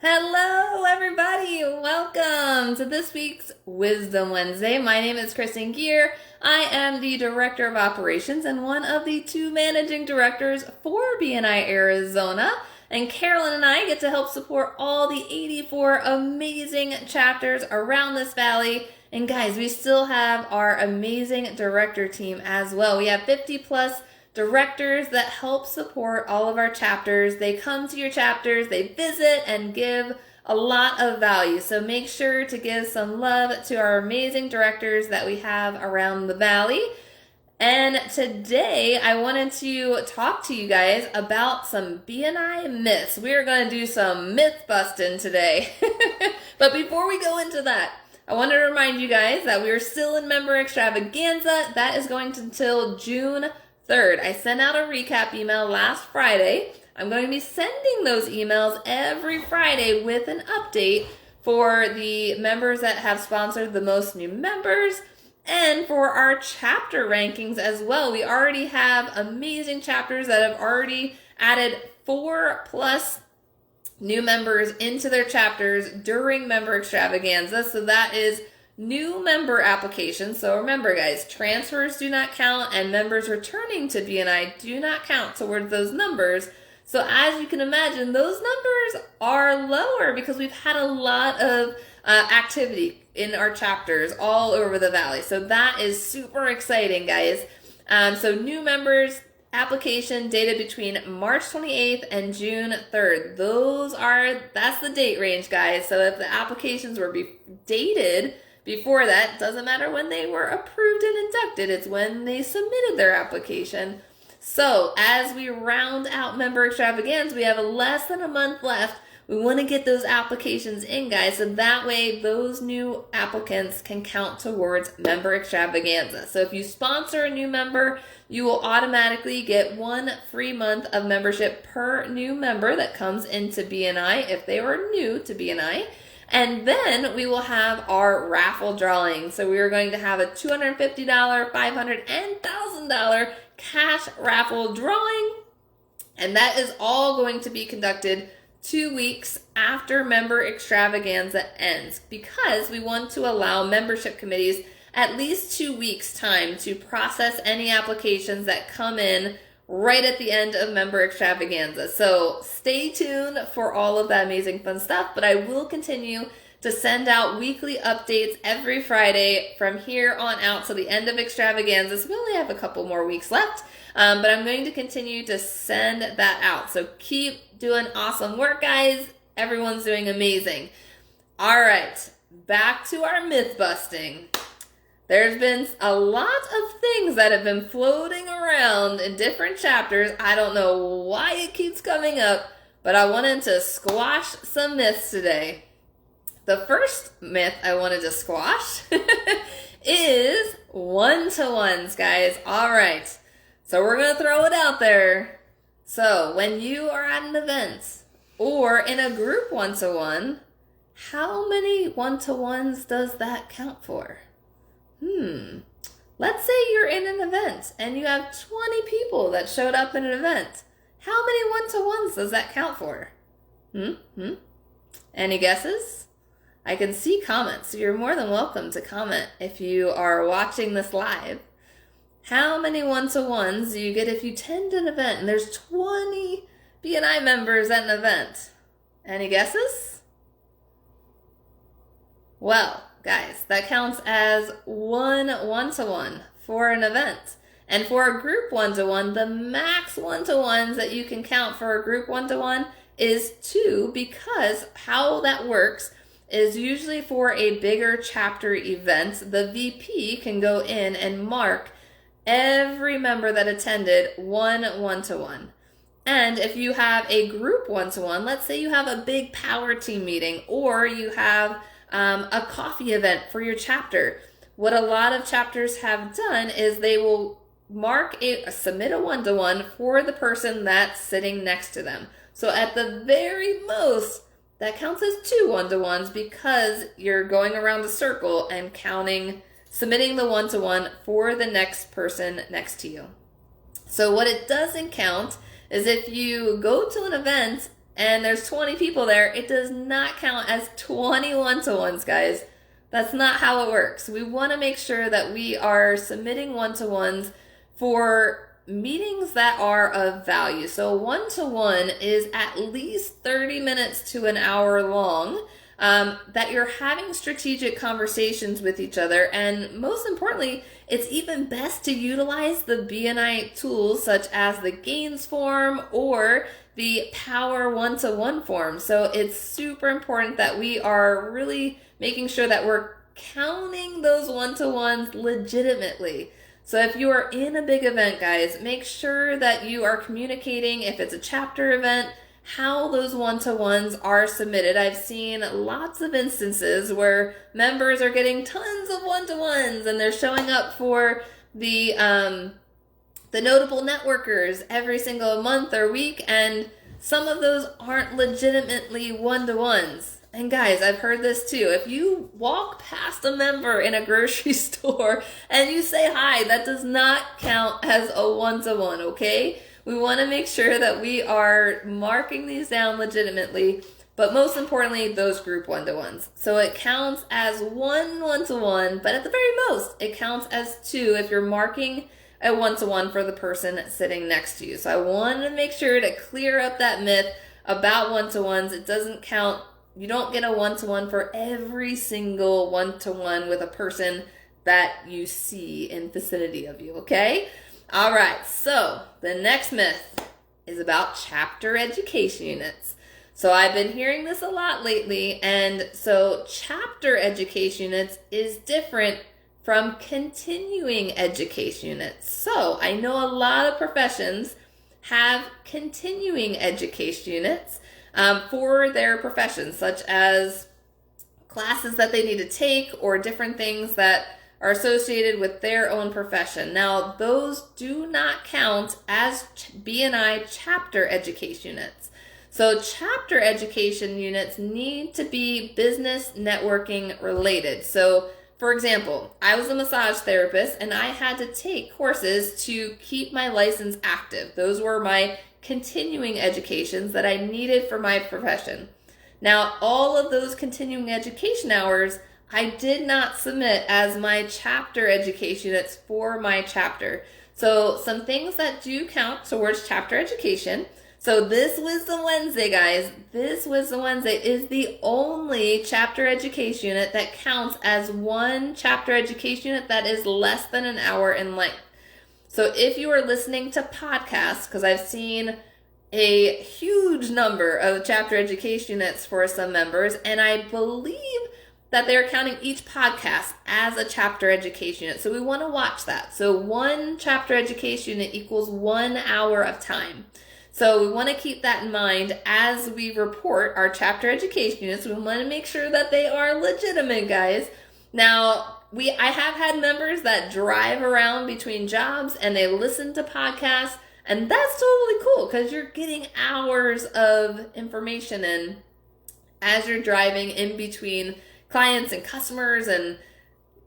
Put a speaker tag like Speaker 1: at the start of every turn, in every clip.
Speaker 1: Hello, everybody. Welcome to this week's Wisdom Wednesday. My name is Kristen Gear. I am the Director of Operations and one of the two managing directors for BNI Arizona. And Carolyn and I get to help support all the 84 amazing chapters around this valley. And guys, we still have our amazing director team as well. We have 50 plus directors that help support all of our chapters. They come to your chapters, they visit and give a lot of value. So make sure to give some love to our amazing directors that we have around the valley. And today I wanted to talk to you guys about some BNI myths. We are going to do some myth busting today. But before we go into that, I want to remind you guys that we are still in member extravaganza. That is going until June 3rd. I sent out a recap email last Friday. I'm going to be sending those emails every Friday with an update for the members that have sponsored the most new members and for our chapter rankings as well. We already have amazing chapters that have already added 4+ new members into their chapters during member extravaganza. So that is new member applications. So remember guys, transfers do not count and members returning to BNI do not count towards those numbers. So as you can imagine, those numbers are lower because we've had a lot of activity in our chapters all over the valley. So that is super exciting, guys. So new members application dated between March 28th and June 3rd. That's the date range, guys. So if the applications were dated before that, doesn't matter when they were approved and inducted, it's when they submitted their application. So as we round out member extravaganza, we have less than a month left. We want to get those applications in, guys, so that way those new applicants can count towards member extravaganza. So if you sponsor a new member, you will automatically get 1 free month of membership per new member that comes into BNI if they were new to BNI. And then we will have our raffle drawing. So we are going to have a $250, $500, and $1,000 cash raffle drawing. And that is all going to be conducted 2 weeks after member extravaganza ends, because we want to allow membership committees at least 2 weeks time to process any applications that come in right at the end of member extravaganza. So stay tuned for all of that amazing fun stuff, but I will continue to send out weekly updates every Friday from here on out to the end of extravaganza. So we only have a couple more weeks left, but I'm going to continue to send that out. So keep doing awesome work, guys. Everyone's doing amazing. All right, back to our myth busting. There's been a lot of things that have been floating around in different chapters. I don't know why it keeps coming up, but I wanted to squash some myths today. The first myth I wanted to squash is one-to-ones, guys. All right, so we're going to throw it out there. So when you are at an event or in a group one-to-one, how many one-to-ones does that count for? Let's say you're in an event and you have 20 people that showed up in an event. How many one-to-ones does that count for? Any guesses? I can see comments, so you're more than welcome to comment if you are watching this live. How many one-to-ones do you get if you attend an event and there's 20 BNI members at an event? Any guesses? Well, guys, that counts as one-to-one for an event. And for a group one-to-one, the max one-to-ones that you can count for a group one-to-one is 2, because how that works is usually for a bigger chapter event, the VP can go in and mark every member that attended one-to-one. And if you have a group one-to-one, let's say you have a big power team meeting or you have a coffee event for your chapter. What a lot of chapters have done is they will submit a one-to-one for the person that's sitting next to them. So at the very most, that counts as 2 one-to-ones because you're going around the circle and submitting the one-to-one for the next person next to you. So what it doesn't count is if you go to an event and there's 20 people there, it does not count as 20 one-to-ones, guys. That's not how it works. We want to make sure that we are submitting one-to-ones for meetings that are of value. So one-to-one is at least 30 minutes to an hour long, that you're having strategic conversations with each other. And most importantly, it's even best to utilize the BNI tools such as the Gains form or the Power One-to-One form. So it's super important that we are really making sure that we're counting those one-to-ones legitimately. So if you are in a big event, guys, make sure that you are communicating, if it's a chapter event, how those one-to-ones are submitted. I've seen lots of instances where members are getting tons of one-to-ones and they're showing up for the notable networkers every single month or week, and some of those aren't legitimately one-to-ones. And guys, I've heard this too. If you walk past a member in a grocery store and you say hi, that does not count as a one-to-one, okay? We want to make sure that we are marking these down legitimately, but most importantly, those group one-to-ones. So it counts as one-to-one, but at the very most, it counts as two if you're marking a one-to-one for the person sitting next to you. So I want to make sure to clear up that myth about one-to-ones. It doesn't count. You don't get a one-to-one for every single one-to-one with a person that you see in vicinity of you, okay? All right, so the next myth is about chapter education units. So I've been hearing this a lot lately, and so chapter education units is different from continuing education units. So I know a lot of professions have continuing education units for their professions, such as classes that they need to take or different things that are associated with their own profession. Now, those do not count as BNI chapter education units. So chapter education units need to be business networking related. So for example, I was a massage therapist and I had to take courses to keep my license active. Those were my continuing educations that I needed for my profession. Now, all of those continuing education hours, I did not submit as my chapter education units for my chapter. So some things that do count towards chapter education. So this Wisdom Wednesday, guys, this Wisdom Wednesday is the only chapter education unit that counts as one chapter education unit that is less than an hour in length. So if you are listening to podcasts, because I've seen a huge number of chapter education units for some members, and I believe that they're counting each podcast as a chapter education unit. So we want to watch that. So one chapter education unit equals 1 hour of time. So we want to keep that in mind as we report our chapter education units. We want to make sure that they are legitimate, guys. Now, I have had members that drive around between jobs and they listen to podcasts, and that's totally cool because you're getting hours of information in as you're driving in between clients and customers and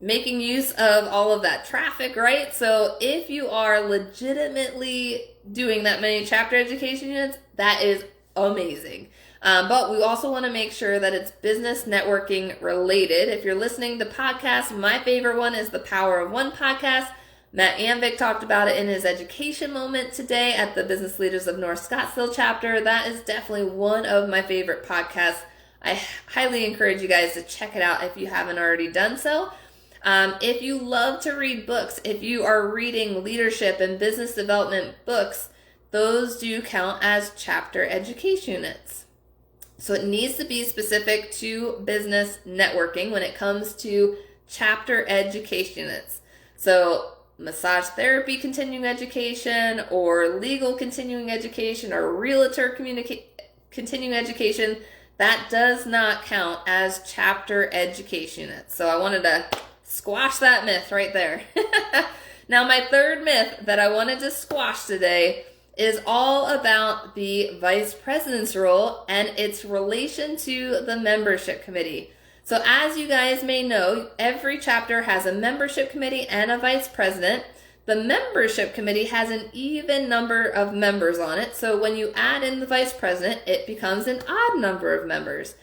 Speaker 1: making use of all of that traffic, right? So if you are legitimately doing that many chapter education units, that is amazing. But we also want to make sure that it's business networking related. If you're listening to podcasts, my favorite one is the Power of One podcast. Matt Anvik talked about it in his education moment today at the Business Leaders of North Scottsdale chapter. That is definitely one of my favorite podcasts. I highly encourage you guys to check it out if you haven't already done so. If you love to read books, if you are reading leadership and business development books, those do count as chapter education units. So it needs to be specific to business networking when it comes to chapter education units. So massage therapy continuing education or legal continuing education or realtor continuing education, that does not count as chapter education units. So I wanted to squash that myth right there. Now, my third myth that I wanted to squash today is all about the vice president's role and its relation to the membership committee. So as you guys may know, every chapter has a membership committee and a vice president. The membership committee has an even number of members on it. So when you add in the vice president, it becomes an odd number of members.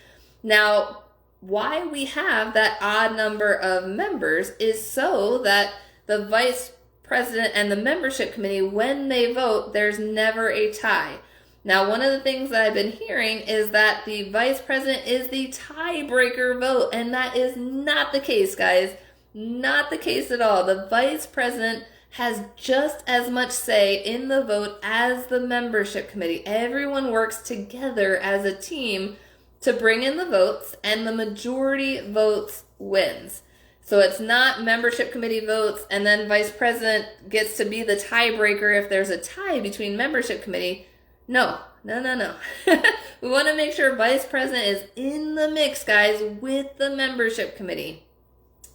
Speaker 1: Now, why we have that odd number of members is so that the vice president and the membership committee, when they vote, there's never a tie. Now, one of the things that I've been hearing is that the vice president is the tiebreaker vote, and that is not the case, guys. Not the case at all. The vice president has just as much say in the vote as the membership committee. Everyone works together as a team to bring in the votes, and the majority votes wins. So it's not membership committee votes and then vice president gets to be the tiebreaker if there's a tie between membership committee. No. We want to make sure vice president is in the mix, guys, with the membership committee.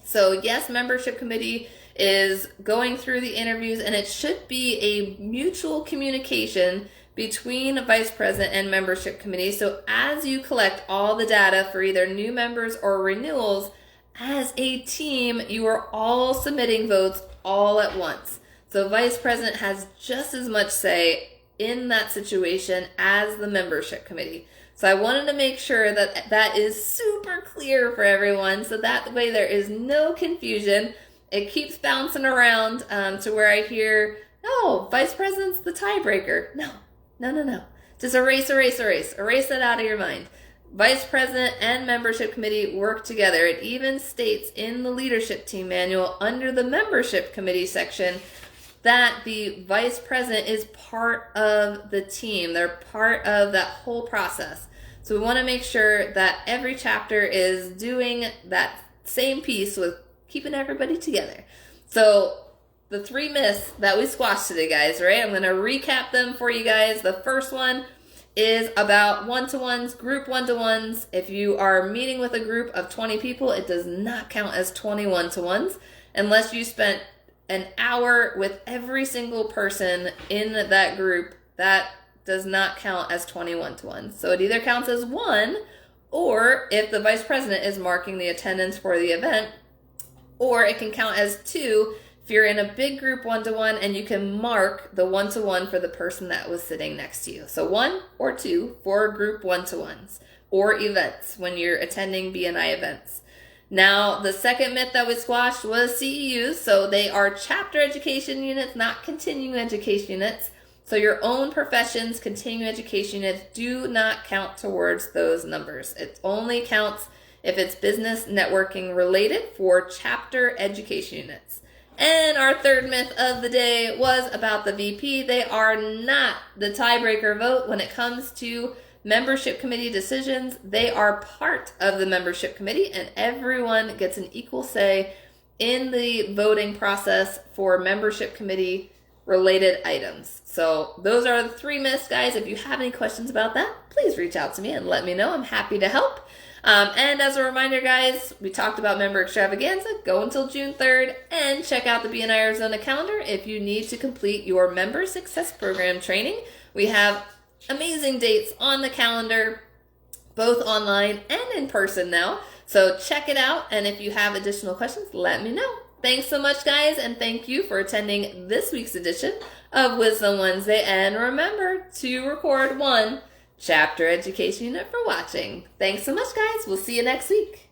Speaker 1: So yes, membership committee is going through the interviews, and it should be a mutual communication between vice president and membership committee. So as you collect all the data for either new members or renewals, as a team, you are all submitting votes all at once. So vice president has just as much say in that situation as the membership committee. So I wanted to make sure that that is super clear for everyone, so that way there is no confusion. It keeps bouncing around to where I hear, no, vice president's the tiebreaker. No. Just erase that out of your mind. Vice president and membership committee work together. It even states in the leadership team manual under the membership committee section that the vice president is part of the team. They're part of that whole process. So we want to make sure that every chapter is doing that same piece with keeping everybody together. So the 3 myths that we squashed today, guys, right? I'm going to recap them for you guys. The first one is about one-to-ones, group one-to-ones. If you are meeting with a group of 20 people, it does not count as 20 one-to-ones unless you spent an hour with every single person in that group. That does not count as 20 one-to-ones. So it either counts as 1, or if the vice president is marking the attendance for the event, or it can count as 2 if you're in a big group one-to-one and you can mark the one-to-one for the person that was sitting next to you. So 1 or 2 for group one-to-ones or events when you're attending BNI events. Now, the second myth that we squashed was CEUs. So they are chapter education units, not continuing education units. So your own professions, continuing education units do not count towards those numbers. It only counts if it's business networking related for chapter education units. And our third myth of the day was about the VP. They are not the tiebreaker vote when it comes to membership committee decisions. They are part of the membership committee, and everyone gets an equal say in the voting process for membership committee related items. So those are the 3 myths, guys. If you have any questions about that, please reach out to me and let me know. I'm happy to help. And as a reminder, guys, we talked about Member Extravaganza. Go until June 3rd and check out the BNI Arizona calendar if you need to complete your Member Success Program training. We have amazing dates on the calendar, both online and in person now. So check it out. And if you have additional questions, let me know. Thanks so much, guys. And thank you for attending this week's edition of Wisdom Wednesday. And remember to record 1 chapter education unit for watching. Thanks so much, guys. We'll see you next week.